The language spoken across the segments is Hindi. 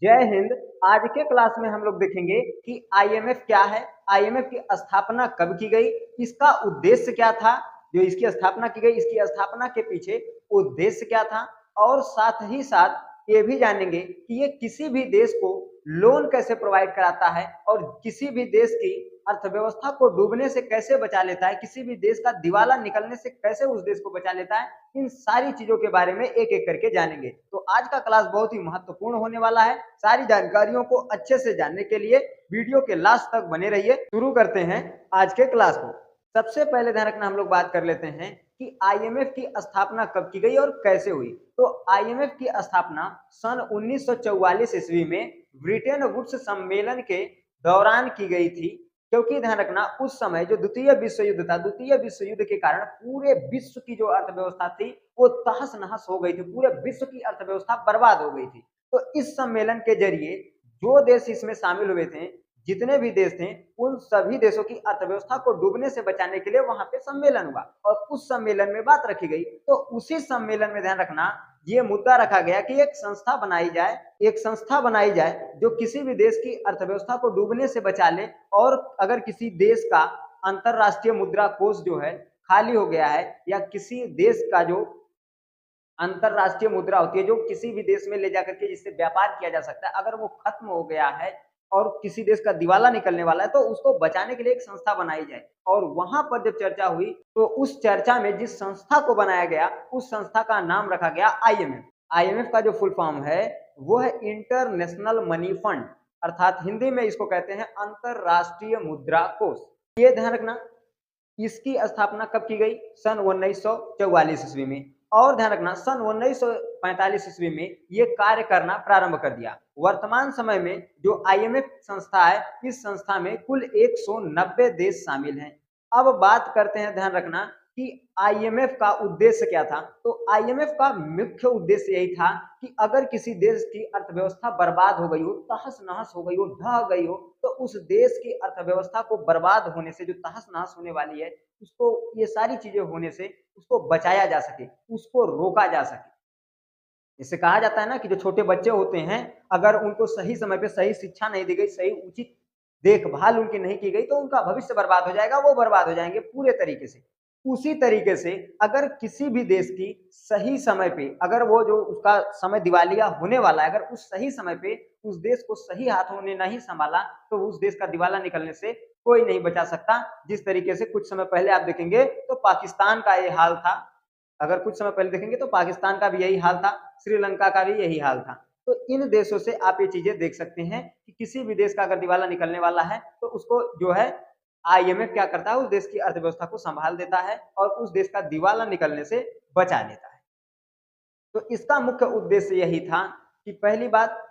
जय हिंद। आज के क्लास में हम लोग देखेंगे कि आईएमएफ क्या है, आईएमएफ की स्थापना कब की गई, इसका उद्देश्य क्या था, जो इसकी स्थापना की गई इसकी स्थापना के पीछे उद्देश्य क्या था, और साथ ही साथ ये भी जानेंगे कि ये किसी भी देश को लोन कैसे प्रोवाइड कराता है और किसी भी देश की अर्थव्यवस्था को डूबने से कैसे बचा लेता है, किसी भी देश का दिवाला निकलने से कैसे उस देश को बचा लेता है। इन सारी चीजों के बारे में एक एक करके जानेंगे। तो आज का क्लास बहुत ही महत्वपूर्ण होने वाला है। सारी जानकारियों को अच्छे से जानने के लिए वीडियो के लास्ट तक बने रहिए। शुरू करते हैं आज के क्लास को। सबसे पहले ध्यान रखना, हम लोग बात कर लेते हैं कि आईएमएफ की स्थापना कब की गई और कैसे हुई। तो आईएमएफ की स्थापना सन 1944 ईस्वी में ब्रिटेन वुड्स सम्मेलन के दौरान की गई थी। क्योंकि ध्यान रखना, उस समय जो द्वितीय विश्व युद्ध था, द्वितीय विश्व युद्ध के कारण पूरे विश्व की जो अर्थव्यवस्था थी वो तहस नहस हो गई थी, पूरे विश्व की अर्थव्यवस्था बर्बाद हो गई थी। तो इस सम्मेलन के जरिए जो देश इसमें शामिल हुए थे, जितने भी देश थे, उन सभी देशों की अर्थव्यवस्था को डूबने से बचाने के लिए वहां पे सम्मेलन हुआ और उस सम्मेलन में बात रखी गई। तो उसी सम्मेलन में ध्यान रखना, ये मुद्दा रखा गया कि एक संस्था बनाई जाए, एक संस्था बनाई जाए जो किसी भी देश की अर्थव्यवस्था को डूबने से बचा ले। और अगर किसी देश का अंतरराष्ट्रीय मुद्रा कोष जो है खाली हो गया है, या किसी देश का जो अंतरराष्ट्रीय मुद्रा होती है जो किसी भी देश में ले जाकर के जिससे व्यापार किया जा सकता है, अगर वो खत्म हो गया है और किसी देश का दिवाला निकलने वाला है, तो उसको बचाने के लिए एक संस्था बनाई जाए। और वहां पर जब चर्चा हुई तो उस चर्चा में जिस संस्था को बनाया गया उस संस्था का नाम रखा गया आईएमएफ। आईएमएफ का जो फुल फॉर्म है वो है इंटरनेशनल मनी फंड, अर्थात हिंदी में इसको कहते हैं अंतरराष्ट्रीय मुद्रा कोष। ये ध्यान रखना, इसकी स्थापना कब की गई? सन 1944 ईस्वी में। और ध्यान रखना, सन 1945 ईस्वी में ये कार्य करना प्रारंभ कर दिया। वर्तमान समय में जो आईएमएफ संस्था है, इस संस्था में कुल 190 देश शामिल हैं। अब बात करते हैं, ध्यान रखना, कि आईएमएफ का उद्देश्य क्या था। तो आईएमएफ का मुख्य उद्देश्य यही था कि अगर किसी देश की अर्थव्यवस्था बर्बाद हो गई हो, तहस नहस हो गई हो, ढह गई हो, तो उस देश की अर्थव्यवस्था को बर्बाद होने से, जो तहस नहस होने वाली है, उसको, ये सारी चीजें होने से उसको बचाया जा सके, उसको रोका जा सके। इसे कहा जाता है ना कि जो छोटे बच्चे होते हैं, अगर उनको सही समय पे सही शिक्षा नहीं दी गई, सही उचित देखभाल उनकी नहीं की गई, तो उनका भविष्य बर्बाद हो जाएगा, वो बर्बाद हो जाएंगे पूरे तरीके से। उसी तरीके से अगर किसी भी देश की सही समय पे, अगर वो जो उसका समय दिवालिया होने वाला है, अगर उस सही समय पे उस देश को सही हाथों ने नहीं संभाला, तो उस देश का दिवाला निकलने से कोई नहीं बचा सकता। जिस तरीके से कुछ समय पहले आप देखेंगे तो पाकिस्तान का ये हाल था, अगर कुछ समय पहले देखेंगे तो पाकिस्तान का भी यही हाल था, श्रीलंका का भी यही हाल था। तो इन देशों से आप ये चीजें देख सकते हैं कि किसी भी देश का अगर दिवाला निकलने वाला है तो उसको जो है आईएमएफ क्या करता है, उस देश की अर्थव्यवस्था को संभाल देता है और उस देश का दिवाला निकलने से बचा लेता है। तो इसका मुख्य उद्देश्य यही था कि पहली बात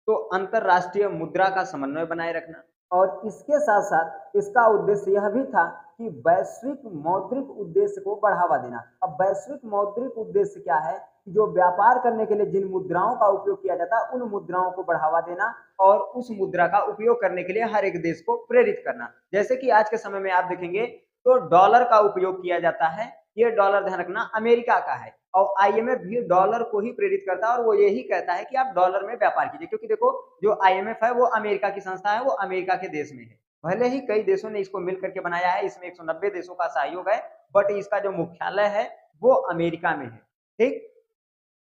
तो अंतरराष्ट्रीय मुद्रा का समन्वय बनाए रखना, और इसके साथ साथ इसका उद्देश्य यह भी था कि वैश्विक मौद्रिक उद्देश्य को बढ़ावा देना। अब वैश्विक मौद्रिक उद्देश्य क्या है? जो व्यापार करने के लिए जिन मुद्राओं का उपयोग किया जाता है, उन मुद्राओं को बढ़ावा देना और उस मुद्रा का उपयोग करने के लिए हर एक देश को प्रेरित करना। जैसे कि आज के समय में आप देखेंगे तो डॉलर का उपयोग किया जाता है। ये डॉलर, ध्यान रखना, अमेरिका का है और आईएमएफ भी डॉलर को ही प्रेरित करता है और वो यही कहता है कि आप डॉलर में व्यापार कीजिए। क्योंकि देखो, जो आईएमएफ है वो अमेरिका की संस्था है, वो अमेरिका के देश में है। भले ही कई देशों ने इसको मिल करके बनाया है, इसमें 190 देशों का सहयोग है, बट इसका जो मुख्यालय है वो अमेरिका में है। ठीक,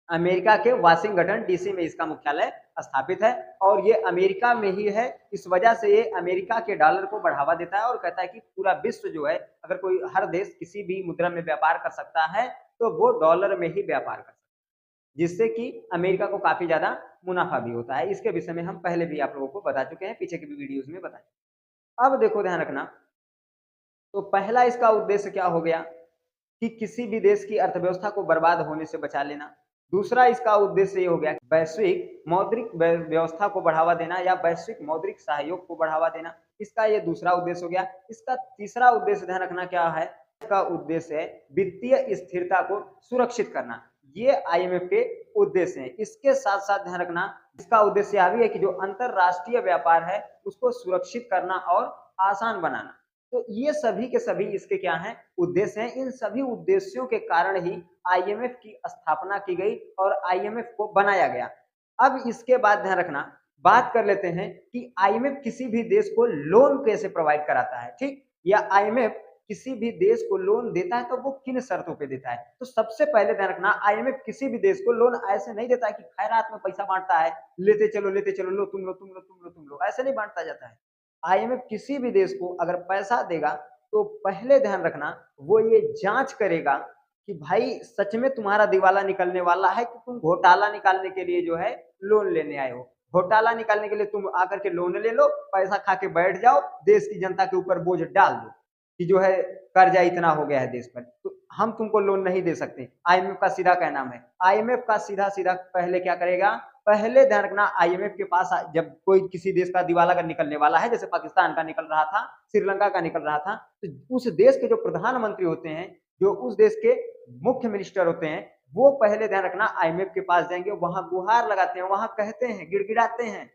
अमेरिका के वाशिंगटन डीसी में इसका मुख्यालय स्थापित है और ये अमेरिका में ही है। इस वजह से ये अमेरिका के डॉलर को बढ़ावा देता है और कहता है कि पूरा विश्व जो है, अगर कोई हर देश किसी भी मुद्रा में व्यापार कर सकता है तो वो डॉलर में ही व्यापार कर सकता है, जिससे कि अमेरिका को काफी ज्यादा मुनाफा भी होता है। इसके विषय में हम पहले भी आप लोगों को बता चुके हैं, पीछे की भी वीडियोज में बता चुके। अब देखो, ध्यान रखना, तो पहला इसका उद्देश्य क्या हो गया कि किसी भी देश की अर्थव्यवस्था को बर्बाद होने से बचा लेना। दूसरा इसका उद्देश्य ये हो गया वैश्विक मौद्रिक व्यवस्था को बढ़ावा देना या वैश्विक मौद्रिक सहयोग को बढ़ावा देना। इसका ये दूसरा उद्देश्य हो गया। इसका तीसरा उद्देश्य ध्यान रखना क्या है? इसका उद्देश्य है वित्तीय स्थिरता को सुरक्षित करना। ये आईएमएफ के उद्देश्य हैं। इसके साथ साथ ध्यान रखना, इसका उद्देश्य यह भी है कि जो अंतरराष्ट्रीय व्यापार है उसको सुरक्षित करना और आसान बनाना। तो ये सभी के सभी इसके क्या हैं? उद्देश्य हैं। इन सभी उद्देश्यों के कारण ही आईएमएफ की स्थापना की गई और आईएमएफ को बनाया गया। अब इसके बाद ध्यान रखना, बात कर लेते हैं कि आईएमएफ किसी भी देश को लोन कैसे प्रोवाइड कराता है, ठीक, या आईएमएफ किसी भी देश को लोन देता है तो वो किन शर्तों पे देता है। तो सबसे पहले ध्यान रखना, आईएमएफ किसी भी देश को लोन ऐसे नहीं देता है कि खैरात में पैसा बांटता है, लेते चलो, लो तुम लो तुम लो तुम लो तुम लो, ऐसे नहीं बांटता जाता है। आईएमएफ किसी भी देश को अगर पैसा देगा तो पहले ध्यान रखना वो ये जांच करेगा कि भाई सच में तुम्हारा दिवाला निकलने वाला है कि तुम घोटाला निकालने के लिए जो है लोन लेने आए हो। घोटाला निकालने के लिए तुम आकर के लोन ले लो, पैसा खा के बैठ जाओ, देश की जनता के ऊपर बोझ डाल दो कि जो है कर्जा इतना हो गया है देश पर, तो हम तुमको लोन नहीं दे सकते। आईएमएफ का सीधा क्या नाम है, आईएमएफ का सीधा सीधा पहले क्या करेगा, पहले ध्यान रखना आईएमएफ के पास जब कोई किसी देश का दिवाला का निकलने वाला है, जैसे पाकिस्तान का निकल रहा था, श्रीलंका का निकल रहा था, तो उस देश के जो प्रधानमंत्री होते हैं, जो उस देश के मुख्य मिनिस्टर होते हैं, वो पहले ध्यान रखना आईएमएफ के पास जाएंगे, वहां गुहार लगाते हैं, वहां कहते हैं, गिड़गिड़ाते हैं,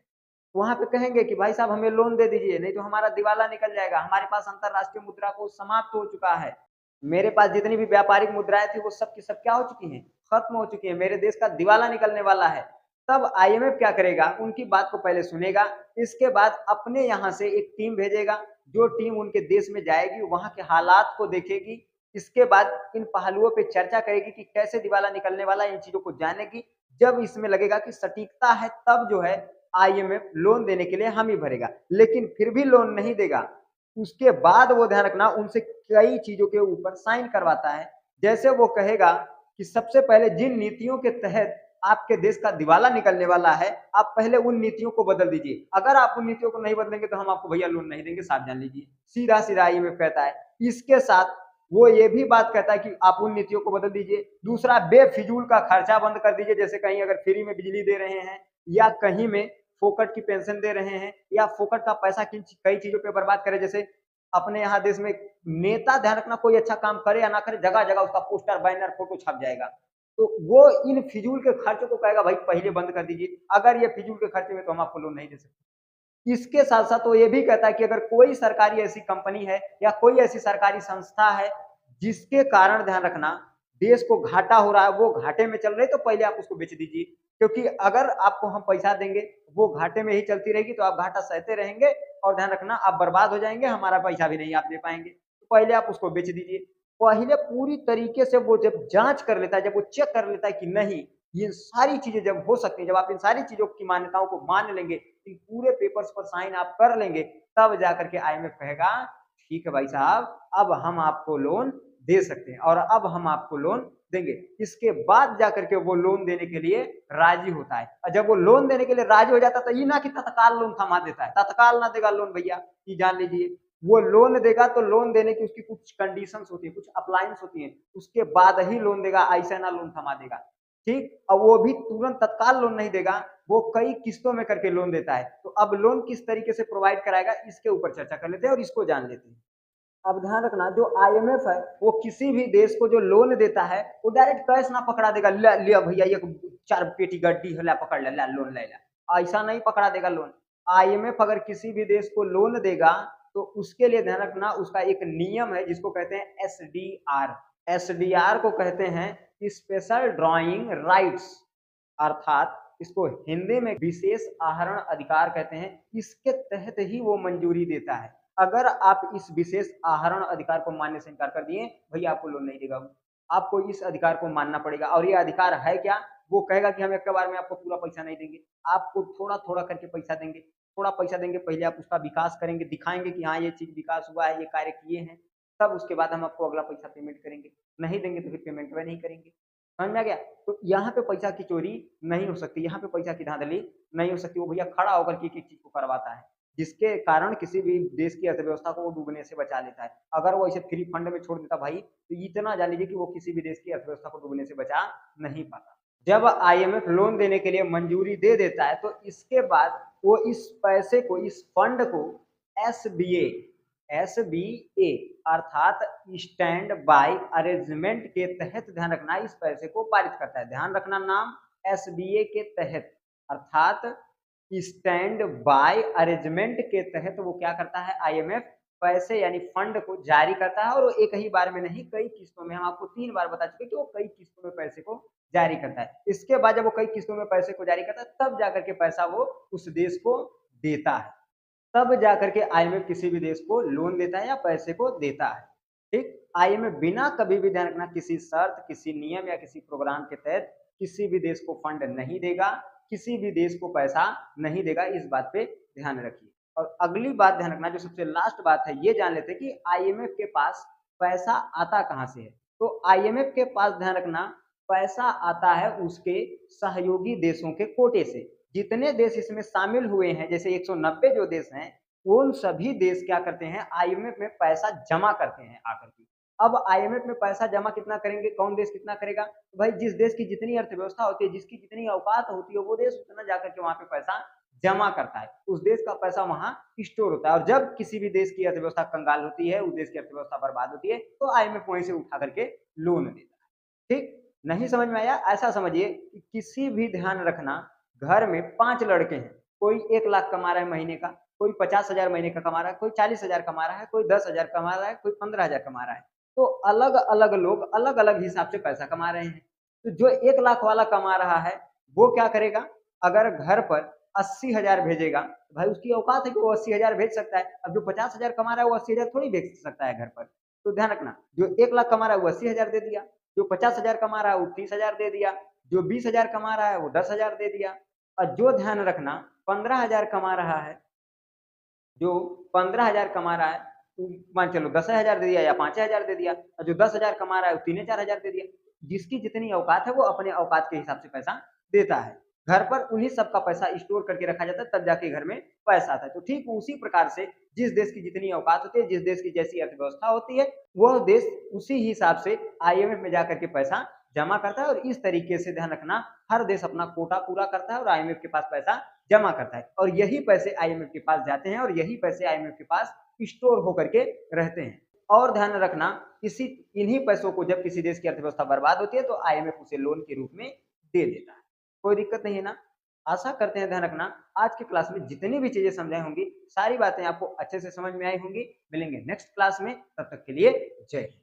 वहां पे कहेंगे कि भाई साहब हमें लोन दे दीजिए, नहीं तो हमारा दिवाला निकल जाएगा, हमारे पास अंतरराष्ट्रीय मुद्रा को समाप्त हो चुका है, मेरे पास जितनी भी व्यापारिक मुद्राएं थी वो सब की सब क्या हो चुकी हैं, खत्म हो चुकी है, मेरे देश का दिवाला निकलने वाला है। तब आईएमएफ क्या करेगा, उनकी बात को पहले सुनेगा, इसके बाद अपने यहाँ से एक टीम भेजेगा, जो टीम उनके देश में जाएगी, वहां के हालात को देखेगी, इसके बाद इन पहलुओं पे चर्चा करेगी कि कैसे दिवाला निकलने वाला है, इन चीजों को जानेगी। जब इसमें लगेगा कि सटीकता है, तब जो है आईएमएफ लोन देने के लिए हामी भरेगा, लेकिन फिर भी लोन नहीं देगा, उसके बाद वो ध्यान रखना उनसे कई चीजों के ऊपर साइन करवाता है। जैसे वो कहेगा कि सबसे पहले जिन नीतियों के तहत आपके देश का दिवाला निकलने वाला है, आप पहले उन नीतियों को बदल दीजिए, अगर आप उन नीतियों को नहीं बदलेंगे तो हम आपको भैया लोन नहीं देंगे, साफ जान लीजिए, सीधा सीधा आईएमएफ कहता है। इसके साथ वो ये भी बात कहता है कि आप उन नीतियों को बदल दीजिए। दूसरा, बेफिजूल का खर्चा बंद कर दीजिए, जैसे कहीं अगर फ्री में बिजली दे रहे हैं या कहीं में फोकट की पेंशन दे रहे हैं या फोकट का पैसा कई चीजों पे बर्बाद करें, जैसे अपने यहाँ देश में नेता ध्यान रखना कोई अच्छा काम करे या ना करे, जगह जगह उसका पोस्टर बैनर फोटो छप जाएगा, तो वो इन फिजूल के खर्चों को कहेगा भाई पहले बंद कर दीजिए, अगर ये फिजूल के खर्चे में तो हम आपको लोन नहीं दे सकते। इसके साथ साथ वो ये भी कहता है कि अगर कोई सरकारी ऐसी कंपनी है या कोई ऐसी सरकारी संस्था है जिसके कारण ध्यान रखना देश को घाटा हो रहा है, वो घाटे में चल रही है, तो पहले आप उसको बेच दीजिए, क्योंकि अगर आपको हम पैसा देंगे वो घाटे में ही चलती रहेगी तो आप घाटा सहते रहेंगे और ध्यान रखना आप बर्बाद हो जाएंगे, हमारा पैसा भी नहीं आप दे पाएंगे, तो पहले आप उसको बेच दीजिए। पहले पूरी तरीके से वो जब जांच कर लेता है, जब वो चेक कर लेता है कि नहीं ये सारी चीजें जब हो सकती है, जब आप इन सारी चीजों की मान्यताओं को मान लेंगे, इन पूरे पेपर्स पर साइन आप कर लेंगे, तब जाकर के आईएमएफ कहेगा ठीक है भाई साहब, अब हम आपको लोन दे सकते हैं और अब हम आपको लोन देंगे। इसके बाद जाकर के वो लोन देने के लिए राजी होता है, और जब वो लोन देने के लिए राजी हो जाता है तो ये ना कि तत्काल लोन थमा देता है, तत्काल ना देगा लोन भैया, ये जान लीजिए, वो लोन देगा तो लोन देने की उसकी कुछ कंडीशंस होती है, कुछ अप्लायंस होती है, उसके बाद ही लोन देगा, ऐसा ना लोन थमा देगा, ठीक। और वो भी तुरंत तत्काल लोन नहीं देगा, वो कई किस्तों में करके लोन देता है। तो अब लोन किस तरीके से प्रोवाइड कराएगा इसके ऊपर चर्चा कर लेते हैं और इसको जान लेते हैं। अब ध्यान रखना जो आईएमएफ है वो किसी भी देश को जो लोन देता है वो डायरेक्ट कैश ना पकड़ा देगा, ले भैया ये 4 पेटी गड्डी है, पकड़ ले लोन ले ला, ऐसा नहीं पकड़ा देगा लोन। आईएमएफ अगर किसी भी देश को लोन देगा तो उसके लिए ध्यान रखना उसका एक नियम है जिसको कहते हैं एसडीआर। एसडीआर को कहते हैं स्पेशल ड्रॉइंग राइट्स, अर्थात इसको हिंदी में विशेष आहरण अधिकार कहते हैं। इसके तहत ही वो मंजूरी देता है। अगर आप इस विशेष आहरण अधिकार को मानने से इनकार कर दिए, भैया आपको लोन नहीं देगा, आपको इस अधिकार को मानना पड़ेगा। और ये अधिकार है क्या, वो कहेगा कि हम एक बार में आपको पूरा पैसा नहीं देंगे, आपको थोड़ा थोड़ा करके पैसा देंगे, थोड़ा पैसा देंगे, पहले आप उसका विकास करेंगे, दिखाएंगे कि हाँ ये चीज विकास हुआ है, ये कार्य किए हैं, तब उसके बाद हम आपको अगला पैसा पेमेंट करेंगे, नहीं देंगे तो फिर पेमेंट वह नहीं करेंगे। समझ में आ गया? तो यहाँ पे पैसा की चोरी नहीं हो सकती, यहाँ पे पैसा की धांधली नहीं हो सकती। वो भैया खड़ा होकर के एक चीज को करवाता है जिसके कारण किसी भी देश की अर्थव्यवस्था को वो डूबने से बचा लेता है। अगर वो ऐसे फ्री फंड में छोड़ देता भाई, तो इतना जान लीजिए कि वो किसी भी देश की अर्थव्यवस्था को डूबने से बचा नहीं पाता। जब आईएमएफ लोन देने के लिए मंजूरी दे देता है तो इसके बाद वो इस पैसे को, इस फंड को एसबीए अर्थात स्टैंड बाय अरेंजमेंट के तहत ध्यान रखना इस पैसे को पारित करता है। ध्यान रखना नाम एसबीए के तहत अर्थात स्टैंड बाय अरेंजमेंट के तहत वो क्या करता है, आईएमएफ पैसे यानी फंड को जारी करता है। और वो एक ही बार में नहीं, कई किस्तों में, हम आपको 3 बार बता चुके कि वो कई किस्तों में पैसे को जारी करता है। इसके बाद जब वो कई किस्तों में पैसे को जारी करता है तब जाकर के पैसा वो उस देश को देता है, तब जाकर के आईएमएफ किसी भी देश को लोन देता है या पैसे को देता है। ठीक, आईएमएफ बिना कभी भी ध्यान रखना किसी शर्त, किसी नियम या किसी प्रोग्राम के तहत किसी भी देश को फंड नहीं देगा, किसी भी देश को पैसा नहीं देगा, इस बात पे ध्यान रखिए। और अगली बात ध्यान रखना, जो सबसे लास्ट बात है, ये जान लेते हैं कि आईएमएफ के पास पैसा आता कहाँ से है। तो आईएमएफ के पास ध्यान रखना पैसा आता है उसके सहयोगी देशों के कोटे से। जितने देश इसमें शामिल हुए हैं, जैसे 190 जो देश हैं, उन सभी देश क्या करते हैं, आईएमएफ में पैसा जमा करते हैं आकर के। अब आईएमएफ में पैसा जमा कितना करेंगे, कौन देश कितना करेगा, तो भाई जिस देश की जितनी अर्थव्यवस्था होती है, जिसकी जितनी औकात होती है, वो देश उतना जाकर के वहां पे पैसा जमा करता है, उस देश का पैसा वहां स्टोर होता है। और जब किसी भी देश की अर्थव्यवस्था कंगाल होती है, उस देश की अर्थव्यवस्था बर्बाद होती है, तो आईएमएफ वहीं से उठा करके लोन देता है। ठीक, नहीं समझ में आया? ऐसा समझिए कि किसी भी ध्यान रखना, घर में 5 लड़के हैं, कोई 1 लाख कमा रहा है महीने का, कोई 50,000 महीने का कमा रहा है, कोई 40,000 कमा रहा है, कोई 10,000 कमा रहा है, कोई 15,000 कमा रहा है। तो अलग अलग लोग अलग अलग हिसाब से पैसा कमा रहे हैं। तो जो 1 लाख वाला कमा रहा है वो क्या करेगा, अगर घर पर 80,000 भेजेगा, तो भाई उसकी औकात है कि वो 80,000 भेज सकता है। अब जो 50,000 कमा रहा है वो 80,000 थोड़ी भेज सकता है घर पर। तो ध्यान रखना, जो 1 लाख कमा रहा है वो 80,000 दे दिया, जो 50,000 कमा रहा है वो 30,000 दे दिया, जो 20,000 कमा रहा है वो 10,000 दे दिया। और जो ध्यान रखना 15,000 कमा रहा है, जो 15,000 कमा रहा है, मान चलो 10,000 दे दिया या 5,000 दे दिया, और जो 10,000 कमा रहा है वो 3,000-4,000 दे दिया। जिसकी जितनी औकात है वो अपने औकात के हिसाब से पैसा देता है। घर पर उन्हीं सबका पैसा स्टोर करके रखा जाता है, तब जाके घर में पैसा आता है। तो ठीक उसी प्रकार से जिस देश की जितनी औकात होती है, जिस देश की जैसी अर्थव्यवस्था होती है, वह देश उसी हिसाब से आईएमएफ में जाकर के पैसा जमा करता है। और इस तरीके से ध्यान रखना, हर देश अपना कोटा पूरा करता है और आईएमएफ के पास पैसा जमा करता है, और यही पैसे आईएमएफ के पास जाते हैं और यही पैसे आईएमएफ के पास स्टोर होकर के रहते हैं। और ध्यान रखना, किसी इन्हीं पैसों को जब किसी देश की अर्थव्यवस्था बर्बाद होती है तो आईएमएफ उसे लोन के रूप में दे देता है। कोई दिक्कत नहीं है ना? आशा करते हैं ध्यान रखना आज की क्लास में जितनी भी चीजें समझाई होंगी, सारी बातें आपको अच्छे से समझ में आई होंगी। मिलेंगे नेक्स्ट क्लास में, तब तक के लिए जय हिंद।